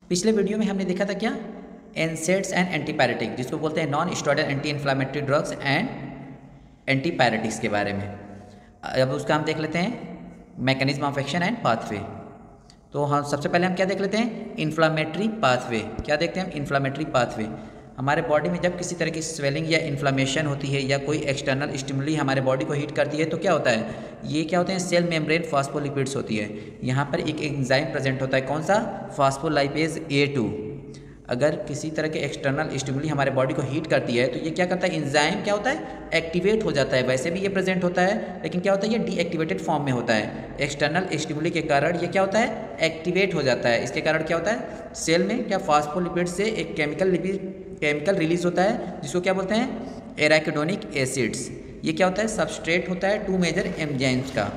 पिछले वीडियो में हमने देखा था क्या, एनसेड्स एंड एंटीपायरेटिक, जिसको बोलते हैं non steroidal anti inflammatory drugs and antipyretics के बारे में। अब उसका हम देख लेते हैं mechanism of action and pathway. तो हम सबसे पहले हम क्या देख लेते हैं, इन्फ्लामेटरी पाथवे। क्या देखते हैं हम, इन्फ्लामेटरी पाथवे। हमारे बॉडी में जब किसी तरह की स्वेलिंग या इन्फ्लामेशन होती है या कोई एक्सटर्नल स्टिमुली हमारे बॉडी को हीट करती है तो क्या होता है, ये क्या होते हैं, सेल मेम्ब्रेन फॉस्फोलिपिड्स होती है। यहाँ पर एक एंजाइम प्रेजेंट होता है, कौन सा, फॉस्फोलाइपेज A2। अगर किसी तरह के एक्सटर्नल स्टिमुली हमारे बॉडी को हीट करती है तो ये क्या करता है, एंजाइम क्या होता है, एक्टिवेट हो जाता है। वैसे भी ये प्रेजेंट होता है, लेकिन क्या होता है, ये डीएक्टिवेटेड फॉर्म में होता है। एक्सटर्नल स्टिमुली के कारण ये क्या होता है, एक्टिवेट हो जाता है। इसके कारण क्या होता है, सेल में क्या फॉस्फोलिपिड से एक केमिकल रिलीज होता है, जिसको क्या बोलते हैं, एराकिडोनिक एसिड्स। ये क्या होता है, सबस्ट्रेट होता है 2 मेजर एंजाइम्स का।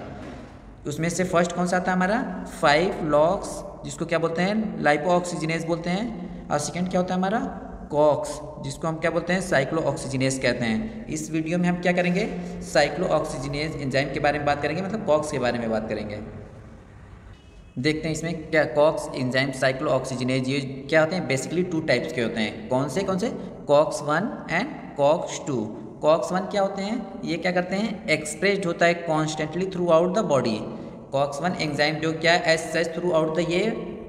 उसमें से फर्स्ट कौन सा आता है हमारा, 5-लॉक्स, जिसको क्या बोलते हैं, लाइपोऑक्सीजिनेज बोलते हैं। और सेकेंड क्या होता है हमारा, कॉक्स, जिसको हम क्या बोलते हैं, साइक्लोऑक्सीजिनेज कहते हैं। इस वीडियो में हम क्या करेंगे, साइक्लोऑक्सीजिनेज एंजाइम के बारे में बात करेंगे, मतलब कॉक्स के बारे में बात करेंगे। देखते हैं इसमें क्या, कॉक्स एंजाइम साइक्लोऑक्सीजिनेज, ये क्या होते हैं, बेसिकली 2 टाइप्स के होते हैं। कौन से, कॉक्स 1 एंड कॉक्स 2। कॉक्स 1 क्या होते हैं, ये क्या करते हैं, एक्सप्रेस्ड होता है constantly throughout the body. COX 1 enzyme जो क्या as such throughout the ये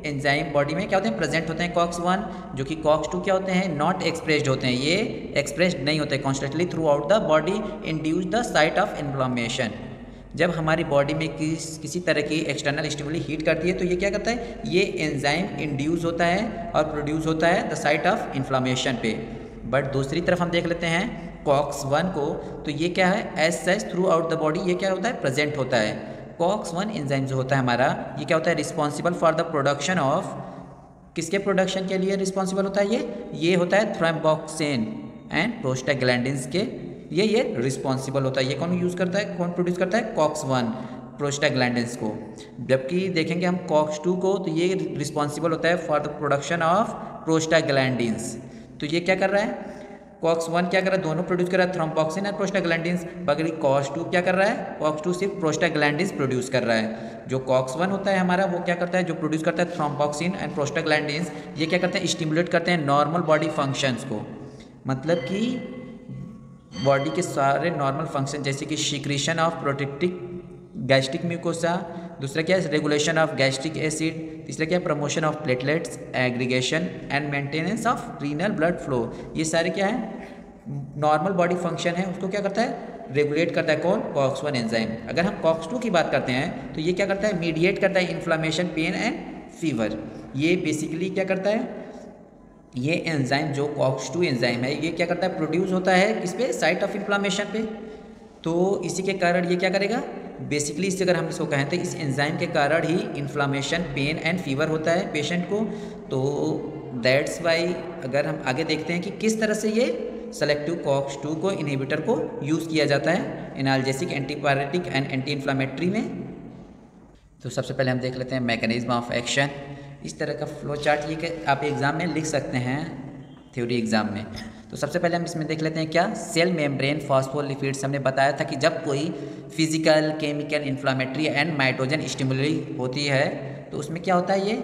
एंजाइम बॉडी में क्या होते हैं, प्रेजेंट होते हैं कॉक्स 1, जो कि कॉक्स 2 क्या होते हैं, नॉट एक्सप्रेस्ड होते हैं। ये एक्सप्रेस्ड नहीं होते constantly throughout the body, induce the site of inflammation. जब हमारी बॉडी में किसी तरह की एक्सटर्नल स्टिमुली हीट करती है तो ये क्या करता है, ये एंजाइम इंड्यूस होता है और प्रोड्यूस होता है द साइट ऑफ इन्फ्लामेशन पे। बट दूसरी तरफ हम देख लेते हैं कॉक्स 1 को, तो ये क्या है, as such throughout the body ये क्या होता है, प्रेजेंट होता है। कॉक्स 1 एंजाइम जो होता है हमारा, ये क्या होता है, responsible for the production of, किसके प्रोडक्शन के लिए रिस्पॉन्सिबल होता है, ये होता है थ्रोम्बोक्सिन एंड प्रोस्टाग्लैंडिन्स के ये रिस्पॉन्सिबल होता है। ये कौन यूज़ करता है, कौन प्रोड्यूस करता है, कॉक्स 1 प्रोस्टाग्लैंडिन्स को। जबकि देखेंगे हम कॉक्स 2 को, तो ये रिस्पॉन्सिबल होता है for the production of prostaglandins. तो ये क्या कर रहा है, कॉक्स 1 क्या कर रहा है, दोनों प्रोड्यूस कर रहा है, थ्रोम्बोक्सिन और प्रोस्टाग्लैंडिन्स। बगली कॉक्स 2 क्या कर रहा है, कॉक्स 2 सिर्फ प्रोस्टाग्लैंडिन्स प्रोड्यूस कर रहा है। जो कॉक्स 1 होता है हमारा, वो क्या करता है, जो प्रोड्यूस करता है थ्रोम्बोक्सिन एंड प्रोस्टाग्लैंडिन्स, ये क्या करते हैं, स्टिमुलेट करते हैं नॉर्मल बॉडी फंक्शंस को। मतलब कि बॉडी के सारे नॉर्मल फंक्शन, जैसे कि सिक्रीशन ऑफ प्रोटेक्टिक गैस्ट्रिक म्यूकोसा, दूसरा क्या है, रेगुलेशन ऑफ गैस्ट्रिक एसिड, तीसरा क्या है, promotion of platelets aggregation and maintenance of renal blood flow. ये सारे क्या है, नॉर्मल बॉडी फंक्शन है, उसको क्या करता है, रेगुलेट करता है कौन, कॉक्स 1 एंजाइम। अगर हम कॉक्स 2 की बात करते हैं तो ये क्या करता है, मीडिएट करता है इन्फ्लामेशन, पेन एंड फीवर। ये बेसिकली क्या करता है, ये एंजाइम जो कॉक्स 2 एंजाइम है, ये क्या करता है, प्रोड्यूस होता है किस पे, साइट ऑफ इन्फ्लामेशन पे। तो इसी के कारण ये क्या करेगा, बेसिकली इससे अगर हम इसको कहें तो इस एंजाइम के कारण ही इन्फ्लामेशन, पेन एंड फीवर होता है पेशेंट को। तो दैट्स वाई अगर हम आगे देखते हैं कि किस तरह से ये सेलेक्टिव कॉक्स 2 को इनहिबिटर को यूज़ किया जाता है analgesic, antipyretic and anti inflammatory में। तो सबसे पहले हम देख लेते हैं मैकेनिज्म ऑफ एक्शन। इस तरह का फ्लो चार्ट ये कि आप एग्ज़ाम में लिख सकते हैं, थ्योरी एग्ज़ाम में। तो सबसे पहले हम इसमें देख लेते हैं क्या, सेल मेम्ब्रेन फॉस्फोलिपिड्स। हमने बताया था कि जब कोई physical, chemical, inflammatory and mitogen stimuli होती है तो उसमें क्या होता है, ये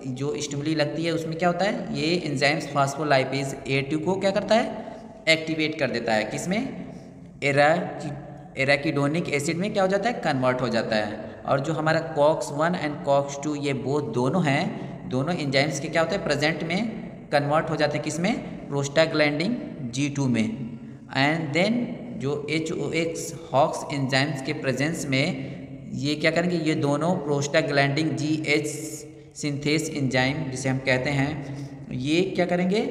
जो स्टिमुली लगती है उसमें क्या होता है, ये एंजाइम्स फॉस्फोलाइपेज A2 को क्या करता है, एक्टिवेट कर देता है। किसमें, एराकिडोनिक एसिड में क्या हो जाता है, कन्वर्ट हो जाता है। और जो हमारा कॉक्स 1 एंड कॉक्स 2 ये बोथ दोनों हैं, दोनों एंजाइम्स के क्या होते हैं, प्रेजेंट में कन्वर्ट हो जाते हैं किसमें, प्रोस्टाग्लैंडिन G2 में। एंड देन जो HOX हॉक्स एंजाइम्स के प्रेजेंस में ये क्या करेंगे, ये दोनों प्रोस्टाग्लैंडिन GH सिंथेस एंजाइम जिसे हम कहते हैं, ये क्या करेंगे,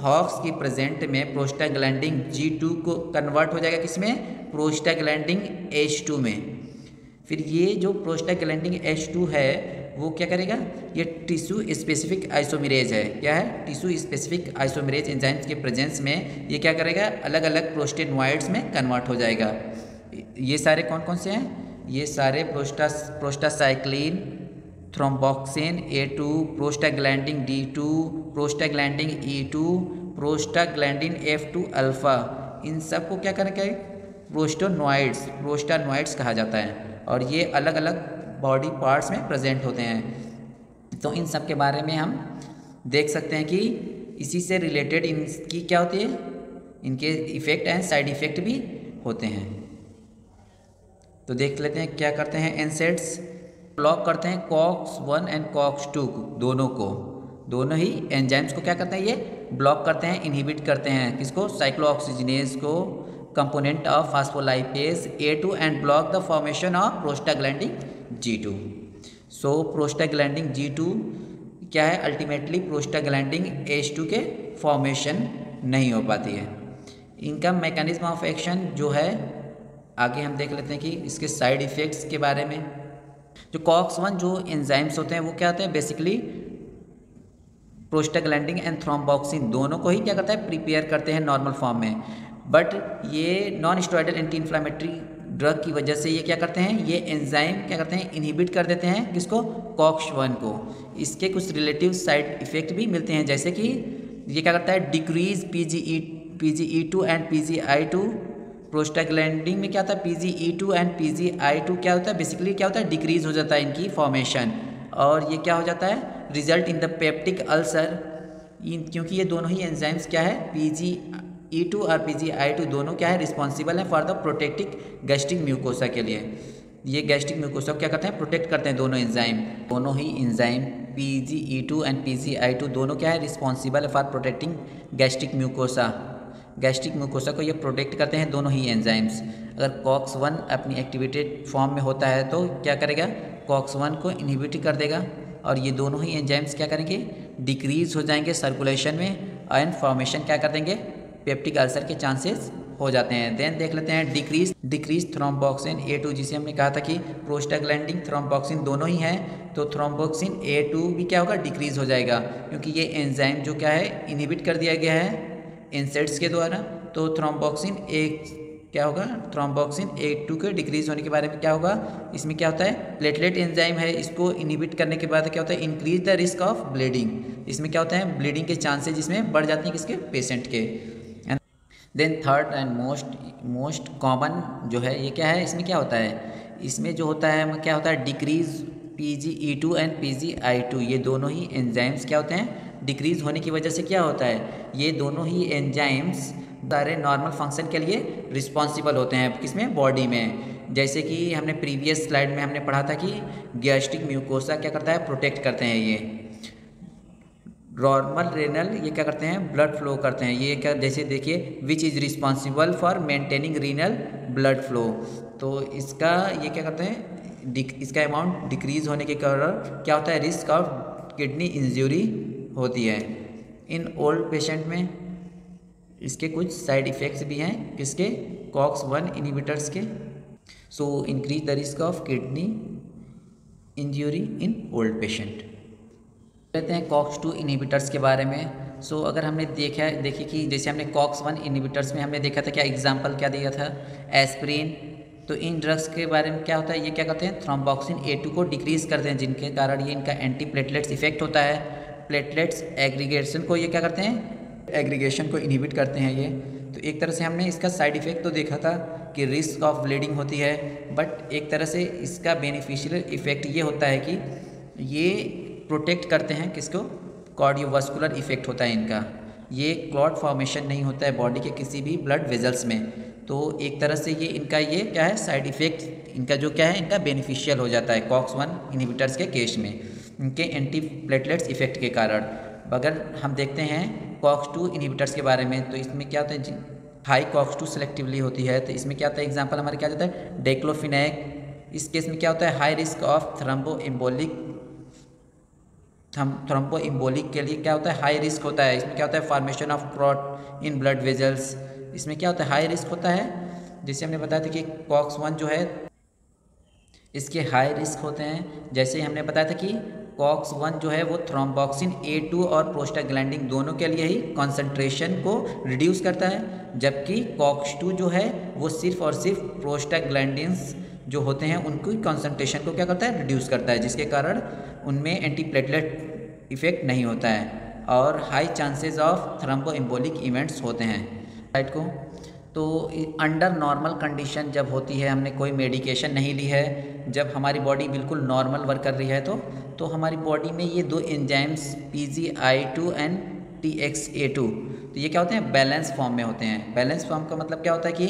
हॉक्स की प्रेजेंट में प्रोस्टाग्लैंडिन G2 को कन्वर्ट हो जाएगा किसमें, प्रोस्टाग्लैंडिन H2 में। फिर ये जो प्रोस्टाग्लैंडिन H2 है वो क्या करेगा, ये टिश्यू स्पेसिफिक आइसोमेरेज है। क्या है, टिश्यू स्पेसिफिक आइसोमेरेज एंजाइम्स के प्रेजेंस में ये क्या करेगा, अलग अलग प्रोस्टेनॉइड्स में कन्वर्ट हो जाएगा। ये सारे कौन कौन से हैं, ये सारे prostacyclin, thromboxane A2, prostaglandin D2, prostaglandin E2, prostaglandin F2 alpha, इन सब को क्या करेंगे, प्रोस्टानॉइड्स कहा जाता है। और ये अलग अलग बॉडी पार्ट्स में प्रेजेंट होते हैं। तो इन सब के बारे में हम देख सकते हैं कि इसी से रिलेटेड इनकी क्या होती है, इनके इफ़ेक्ट एंड साइड इफ़ेक्ट भी होते हैं। तो देख लेते हैं क्या करते हैं एनसेड्स। ब्लॉक करते हैं COX-1 एंड COX-2 दोनों को, दोनों ही एंजाइम्स को क्या करते हैं, ये ब्लॉक करते हैं, इनहिबिट करते हैं। किसको? साइक्लोऑक्सीजिनेज को, component of phospholipase A2 and block the formation of prostaglandin G2। So prostaglandin G2 क्या है, अल्टीमेटली प्रोस्टाग्लैंडिन H2 के फॉर्मेशन नहीं हो पाती है। इनका मैकेनिज्म ऑफ एक्शन जो है, आगे हम देख लेते हैं कि इसके साइड इफ़ेक्ट्स के बारे में। जो COX-1 जो एंजाइम्स होते हैं वो क्या होते हैं, बेसिकली प्रोस्टाग्लैंडिन एंड थ्रोम्बोक्सिन दोनों को ही क्या करता है, प्रिपेयर करते हैं नॉर्मल फॉर्म में। बट ये non steroidal anti inflammatory drug की वजह से ये क्या करते हैं, ये एंजाइम क्या करते हैं, इनहिबिट कर देते हैं किसको, COX-1 को। इसके कुछ रिलेटिव साइड इफ़ेक्ट भी मिलते हैं, जैसे कि ये क्या करता है, decrease PGE2 and PGI2। Prostaglandin में क्या होता है, PGE2 एंड PGI2 क्या होता है, बेसिकली क्या होता है, डिक्रीज हो जाता है इनकी फॉर्मेशन, और ये क्या हो जाता है, result in the peptic ulcer. क्योंकि ये दोनों ही एंजाइम्स क्या है, PGE2 और PGI2 दोनों क्या है, रिस्पॉन्सिबल है फॉर द प्रोटेक्टिक गैस्ट्रिक म्यूकोसा के लिए। ये गैस्ट्रिक म्यूकोसा क्या करते हैं, प्रोटेक्ट करते हैं दोनों एंजाइम। दोनों ही एंजाइम PGE2 एंड PGI2 दोनों क्या है, रिस्पॉन्सिबल है for protecting gastric mucosa. Gastric mucosa को ये प्रोटेक्ट करते हैं दोनों ही एंजाइम्स। अगर COX-1 अपनी एक्टिवेटेड फॉर्म में होता है तो क्या करेगा, COX-1 को इनहिबिट कर देगा, और ये दोनों ही एंजाइम्स क्या करेंगे, डिक्रीज हो जाएंगे सर्कुलेशन में, एंड फॉर्मेशन क्या कर देंगे, पेप्टिक अल्सर के चांसेस हो जाते हैं। देन देख लेते हैं डिक्रीज थ्रोम्बोक्सिन A2, जिसे हमने कहा था कि प्रोस्टाग्लैंडिन थ्रोम्बोक्सिन दोनों ही हैं, तो थ्रोम्बोक्सिन A2 भी क्या होगा, डिक्रीज हो जाएगा, क्योंकि ये एंजाइम जो क्या है, इनहिबिट कर दिया गया है एनसेड्स के द्वारा। तो थ्रोम्बोक्सिन क्या होगा, थ्रोम्बोक्सिन A2 के डिक्रीज होने के बारे में क्या होगा, इसमें क्या होता है, प्लेटलेट एंजाइम है, इसको इनहिबिट करने के बाद क्या होता है, increase the risk of bleeding. इसमें क्या होता है, ब्लीडिंग के चांसेस इसमें बढ़ जाते हैं किसके, पेशेंट के। Then third and most common जो है, ये क्या है, इसमें क्या होता है, इसमें जो होता है क्या होता है, डिक्रीज PGE2 एंड PGI2। ये दोनों ही एंजाइम्स क्या होते हैं, डिक्रीज होने की वजह से क्या होता है, ये दोनों ही एंजाइम्स सारे नॉर्मल फंक्शन के लिए रिस्पॉन्सिबल होते हैं किसमें, बॉडी में। जैसे कि हमने प्रीवियस स्लाइड में हमने पढ़ा था कि गैस्ट्रिक म्यूकोसा क्या करता है, प्रोटेक्ट करते हैं ये नॉर्मल रेनल, ये क्या करते हैं, ब्लड फ्लो करते हैं। ये क्या, जैसे देखिए, which is responsible for maintaining renal blood flow. तो इसका ये क्या करते हैं, इसका अमाउंट डिक्रीज होने के कारण क्या होता है, रिस्क ऑफ किडनी इंजरी होती है। इन ओल्ड पेशेंट में इसके कुछ साइड इफ़ेक्ट्स भी हैं, किसके, COX-1 इनहिबिटर्स के। So increase the risk of kidney injury in old patient. कहते हैं COX-2 इनहिबिटर्स के बारे में। सो अगर हमने देखिए कि जैसे हमने COX-1 इनहिबिटर्स में हमने देखा था, क्या एग्जांपल क्या दिया था, एस्पिरिन। तो इन ड्रग्स के बारे में क्या होता है, ये क्या करते हैं, थ्रोम्बोक्सिन A2 को डिक्रीज करते हैं, जिनके कारण ये इनका एंटी प्लेटलेट्स इफेक्ट होता है। प्लेटलेट्स एग्रीगेशन को ये क्या करते हैं, एग्रीगेशन को इनहिबिट करते हैं ये। तो एक तरह से हमने इसका साइड इफ़ेक्ट तो देखा था कि रिस्क ऑफ ब्लीडिंग होती है, बट एक तरह से इसका बेनिफिशियल इफ़ेक्ट ये होता है कि ये प्रोटेक्ट करते हैं किसको, कार्डियोवास्कुलर इफ़ेक्ट होता है इनका, ये क्लॉट फॉर्मेशन नहीं होता है बॉडी के किसी भी ब्लड वेजल्स में। तो एक तरह से ये इनका ये क्या है, साइड इफ़ेक्ट इनका जो क्या है, इनका बेनिफिशियल हो जाता है COX-1 इनहिबिटर्स के केस में, इनके एंटी प्लेटलेट्स इफेक्ट के कारण। अगर हम देखते हैं COX-2 इनहिबिटर्स के बारे में, तो इसमें क्या होता है, हाई COX-2 सेलेक्टिवली होती है। तो इसमें क्या होता है, एग्जांपल हमारे क्या जाता है, डेक्लोफिनेक। इस केस में क्या होता है, हाई रिस्क ऑफ थ्रोम्बोएम्बोलिक के लिए क्या होता है, हाई रिस्क होता है। इसमें क्या होता है, formation of clot in blood vessels, इसमें क्या होता है, हाई रिस्क होता है। जैसे हमने बताया था कि COX-1 जो है इसके हाई रिस्क होते हैं। जैसे हमने बताया था कि COX-1 जो है वो थ्रोम्बोक्सिन A2 और प्रोस्टाग्लैंडिन दोनों के लिए ही कॉन्सेंट्रेशन को रिड्यूस करता है, जबकि COX-2 जो है वो सिर्फ और सिर्फ प्रोस्टाग्लैंडिन्स जो होते हैं उनकी कॉन्सेंट्रेशन को क्या करता है, रिड्यूस करता है, जिसके कारण उनमें एंटी प्लेटलेट इफेक्ट नहीं होता है और हाई चांसेस ऑफ थ्रोम्बोएम्बोलिक इवेंट्स होते हैं। साइड को तो अंडर नॉर्मल कंडीशन जब होती है, हमने कोई मेडिकेशन नहीं ली है, जब हमारी बॉडी बिल्कुल नॉर्मल वर्क कर रही है तो हमारी बॉडी में ये दो एंजाइम्स PGI2 एंड TXA2, तो ये क्या होते हैं, बैलेंस फॉर्म में होते हैं। बैलेंस फॉर्म का मतलब क्या होता है कि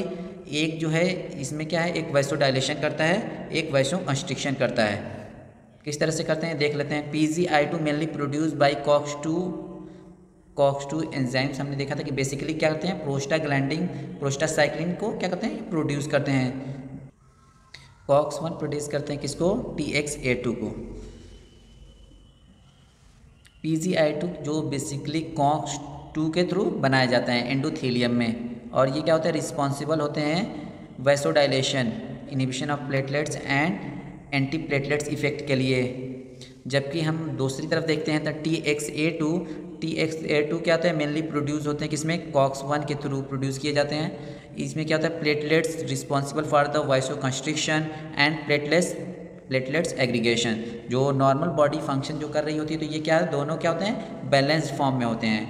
एक जो है इसमें क्या है, एक वैसोडाइलेशन करता है, एक वैसो कंस्ट्रिक्शन करता है। किस तरह से करते हैं देख लेते हैं। PGI2 mainly produce by COX-2 enzymes, हमने देखा था कि बेसिकली क्या करते हैं, प्रोस्टासाइक्लिन को क्या करते हैं, प्रोड्यूस करते हैं। COX-1 प्रोड्यूस करते हैं किसको, TXA2 को। PGI2 जो बेसिकली COX-2 के थ्रू बनाया जाता है एंडोथेलियम में, और ये क्या होता है, रिस्पॉन्सिबल होते हैं vasodilation, inhibition of platelets and anti platelets effect के लिए। जबकि हम दूसरी तरफ देखते हैं तो TXA2 क्या होता है, मेनली प्रोड्यूस होते हैं किसमें, COX-1 के थ्रू प्रोड्यूस किए जाते हैं। इसमें क्या होता है, platelets responsible for the vasoconstriction and platelets aggregation, जो नॉर्मल बॉडी फंक्शन जो कर रही होती है। तो ये क्या है, दोनों क्या होते हैं, बैलेंस्ड फॉर्म में होते हैं।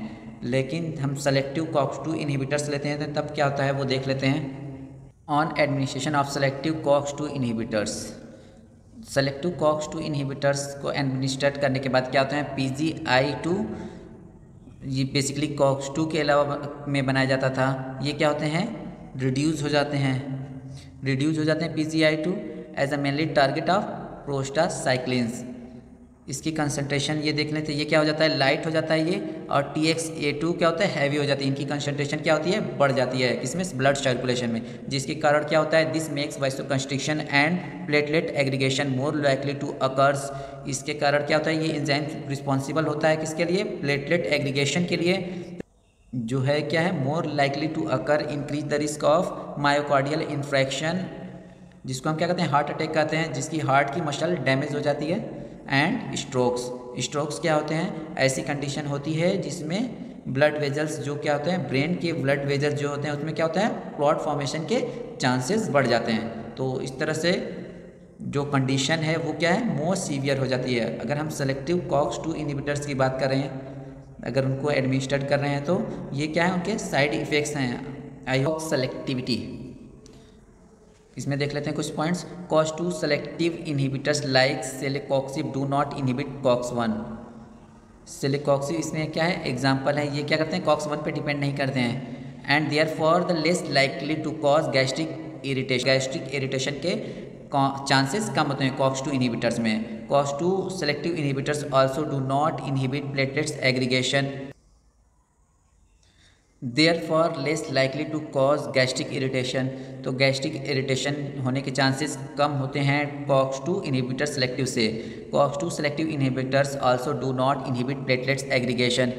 लेकिन हम सेलेक्टिव COX-2 इनहिबिटर्स लेते हैं तो तब क्या होता है वो देख लेते हैं। On administration of selective COX-2 inhibitors, selective COX-2 inhibitors को एडमिनिस्ट्रेट करने के बाद क्या होता है, PGI2 ये बेसिकली COX-2 के अलावा में बनाया जाता था, ये क्या होते हैं, रिड्यूस हो जाते हैं PGI2 as a mainly target of prostacyclins. इसकी कंसंट्रेशन ये देख लें तो ये क्या हो जाता है, लाइट हो जाता है ये, और TXA2 क्या होता है, हैवी हो जाती है। इनकी कंसंट्रेशन क्या होती है, बढ़ जाती है किसमें, ब्लड सर्कुलेशन में, जिसके कारण क्या होता है, this makes vasoconstriction and platelet aggregation more likely to occurs. इसके कारण क्या होता है, ये एंजाइम रिस्पॉन्सिबल होता है किसके लिए, प्लेटलेट एग्रीगेशन के लिए, जो है क्या है, more likely to occur, increase the risk of myocardial infarction, जिसको हम क्या कहते हैं, हार्ट अटैक कहते हैं, जिसकी हार्ट की मसल डैमेज हो जाती है, एंड स्ट्रोक्स क्या होते हैं, ऐसी कंडीशन होती है जिसमें ब्लड वेजल्स जो क्या होते हैं, ब्रेन के ब्लड वेजल्स जो होते हैं उसमें क्या होता है, क्लॉट फॉर्मेशन के चांसेस बढ़ जाते हैं। तो इस तरह से जो कंडीशन है वो क्या है, मोर सीवियर हो जाती है। अगर हम सेलेक्टिव COX-2 इनहिबिटर्स की बात कर रहे हैं, अगर उनको एडमिनिस्ट्रेट कर रहे हैं तो ये क्या है, उनके साइड इफ़ेक्ट्स हैं। आई होप सेलेक्टिविटी, इसमें देख लेते हैं कुछ points. COX-2 selective inhibitors like celecoxib do not inhibit COX-1। Celecoxib इसमें क्या है, एग्जांपल है, ये क्या करते हैं, COX-1 पे डिपेंड नहीं करते हैं, and therefore the less likely to cause gastric irritation के चांसेस कम होते हैं COX-2 इनहिबिटर्स में। COX-2 selective inhibitors also do not inhibit platelets aggregation, therefore less likely to cause gastric irritation. तो गैस्ट्रिक इरिटेशन होने के chances कम होते हैं COX-2 इनहिबिटर सेलेक्टिव से। COX-2 selective inhibitors also do not inhibit platelets aggregation,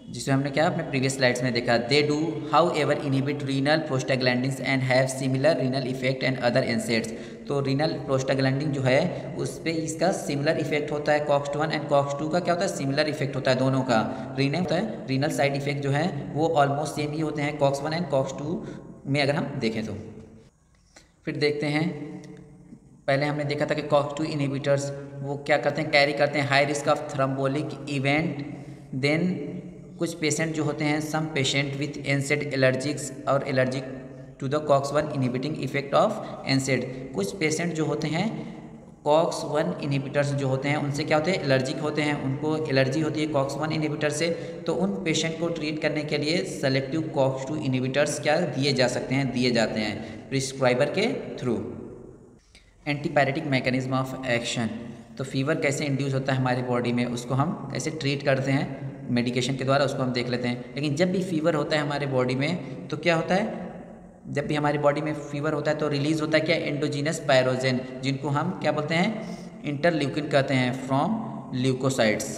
जिसे हमने क्या अपने प्रीवियस स्लाइड्स में देखा। They do however inhibit renal prostaglandins and have similar renal effect and other NSAIDs. तो रीनल प्रोस्टाग्लैंडिन जो है उस पर इसका सिमिलर इफेक्ट होता है, COX-1 एंड COX-2 का क्या होता है, सिमिलर इफेक्ट होता है दोनों का। रीनल होता है, रीनल साइड इफेक्ट जो है वो ऑलमोस्ट सेम ही होते हैं COX-1 एंड COX-2 में अगर हम देखें तो। फिर देखते हैं, पहले हमने देखा था कि COX-2 इनहिबिटर्स वो क्या करते हैं, कैरी करते हैं high risk of thrombotic event. Then कुछ पेशेंट जो होते हैं, some patient with NSAID allergics और allergic to the COX-1 inhibiting effect of NSAID. कुछ पेशेंट जो होते हैं COX-1 इनहिबिटर्स जो होते हैं उनसे क्या होते हैं, एलर्जिक होते हैं, उनको एलर्जी होती है COX-1 इनहिबिटर से। तो उन पेशेंट को ट्रीट करने के लिए सेलेक्टिव COX-2 इनहिबिटर्स क्या दिए जाते हैं प्रिस्क्राइबर के through. Antipyretic mechanism of action, तो फीवर कैसे इंड्यूस होता है हमारी बॉडी में, उसको हम कैसे ट्रीट करते हैं मेडिकेशन के द्वारा, उसको हम देख लेते हैं। लेकिन जब भी फीवर होता है हमारे बॉडी में तो क्या होता है, जब भी हमारी बॉडी में फीवर होता है तो रिलीज़ होता है क्या, एंडोजीनस पायरोजेन, जिनको हम क्या बोलते हैं, इंटरल्यूकिन कहते हैं, फ्रॉम ल्यूकोसाइट्स,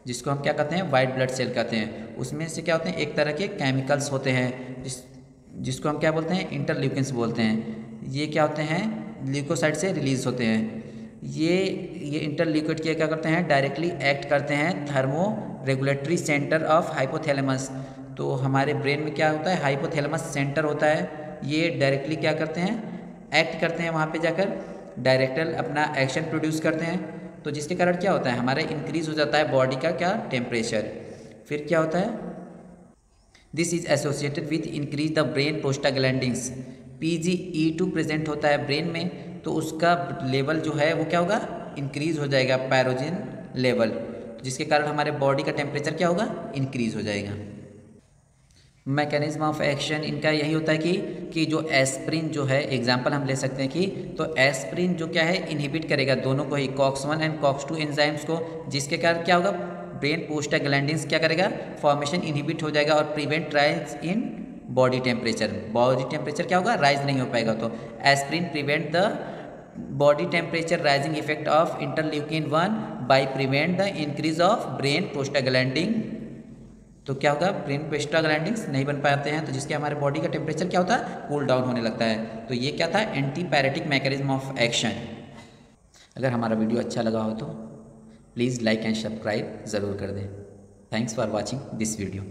जिसको हम क्या कहते हैं, वाइट ब्लड सेल कहते हैं। उसमें से क्या होते हैं, एक तरह के केमिकल्स होते हैं जिसको हम क्या बोलते हैं, इंटरल्यूकिन्स बोलते हैं। ये क्या होते हैं, ल्यूकोसाइट से रिलीज़ होते हैं। ये इंटरल्यूकिन क्या करते हैं, डायरेक्टली एक्ट करते हैं thermo regulatory centre of hypothalamus. तो हमारे ब्रेन में क्या होता है, हाइपोथैलेमस सेंटर होता है, ये डायरेक्टली क्या करते हैं, एक्ट करते हैं, वहाँ पे जाकर डायरेक्टल अपना एक्शन प्रोड्यूस करते हैं। तो जिसके कारण क्या होता है, हमारा इंक्रीज़ हो जाता है बॉडी का क्या, टेम्परेचर। फिर क्या होता है, this is associated with increase the brain prostaglandins. PGE2 present होता है ब्रेन में, तो उसका लेवल जो है वो क्या होगा, इंक्रीज हो जाएगा, पैरोजिन लेवल, जिसके कारण हमारे बॉडी का टेम्परेचर क्या होगा, इंक्रीज हो जाएगा। मैकेनिज्म ऑफ एक्शन इनका यही होता है कि जो एस्प्रिन जो है, एग्जांपल हम ले सकते हैं कि तो एस्प्रिन जो क्या है, इनहिबिट करेगा दोनों को ही, COX-1 एंड COX-2 एंजाइम्स को, जिसके कारण क्या होगा, ब्रेन प्रोस्टाग्लैंडिन्स क्या करेगा, फॉर्मेशन इनहिबिट हो जाएगा और prevent rise in body temperature. Body temperature क्या होगा, राइज नहीं हो पाएगा। तो aspirin prevent the body temperature rising effect of interleukin one by prevent the increase of brain prostaglandin. तो क्या होगा, ब्रेन प्रोस्टाग्लैंडिन्स नहीं बन पाते हैं, तो जिसके हमारे बॉडी का टेम्परेचर क्या होता है, कूल डाउन होने लगता है। तो ये क्या था, एंटीपैरेटिक मैकेनिज्म ऑफ एक्शन। अगर हमारा वीडियो अच्छा लगा हो तो प्लीज़ लाइक एंड सब्सक्राइब ज़रूर कर दें। Thanks for watching this video.